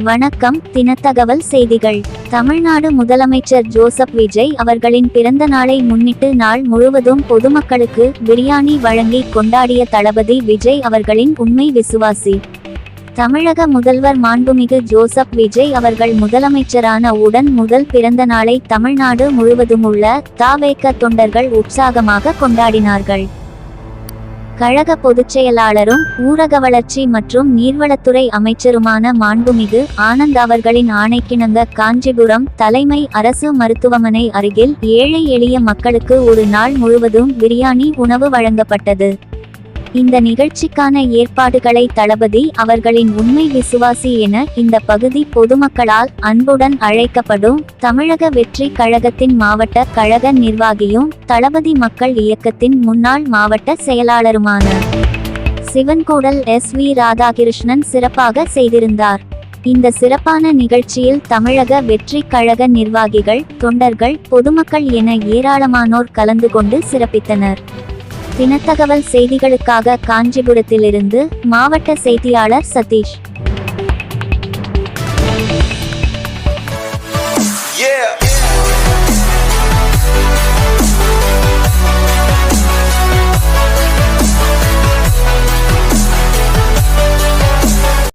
வணக்கம். தினத்தகவல் செய்திகள். தமிழ்நாடு முதலமைச்சர் ஜோசப் விஜய் அவர்களின் பிறந்த நாளை முன்னிட்டு நாள் முழுவதும் பொதுமக்களுக்கு பிரியாணி வழங்கி கொண்டாடிய தளபதி விஜய் அவர்களின் உண்மை விசுவாசி. தமிழக முதல்வர் மாண்புமிகு ஜோசப் விஜய் அவர்கள் முதலமைச்சரான உடன் முதல் பிறந்த நாளை தமிழ்நாடு முழுவதுமுள்ள த.வே.க தொண்டர்கள் உற்சாகமாக கொண்டாடினார்கள். கழக பொதுச்செயலாளரும் ஊரக வளர்ச்சி மற்றும் நீர்வளத்துறை அமைச்சருமான மாண்புமிகு ஆனந்த் அவர்களின் ஆணைக்கிணங்க காஞ்சிபுரம் தலைமை அரசு மருத்துவமனை அருகில் ஏழை எளிய மக்களுக்கு ஒரு நாள் முழுவதும் பிரியாணி உணவு வழங்கப்பட்டது. இந்த நிகழ்ச்சிக்கான ஏற்பாடுகளை தளபதி அவர்களின் உண்மை விசுவாசி என இந்த பகுதி பொதுமக்களால் அன்புடன் அழைக்கப்படும் தமிழக வெற்றி கழகத்தின் மாவட்ட கழக நிர்வாகியும் தளபதி மக்கள் இயக்கத்தின் முன்னாள் மாவட்ட செயலாளருமான சிவன்கோடல் S.V. ராதாகிருஷ்ணன் சிறப்பாக செய்திருந்தார். இந்த சிறப்பான நிகழ்ச்சியில் தமிழக வெற்றி கழக நிர்வாகிகள், தொண்டர்கள், பொதுமக்கள் என ஏராளமானோர் கலந்து கொண்டு சிறப்பித்தனர். தினத்தகவல் செய்திகளுக்காக காஞ்சிபுரத்திலிருந்து மாவட்ட செய்தியாளர் சதீஷ்.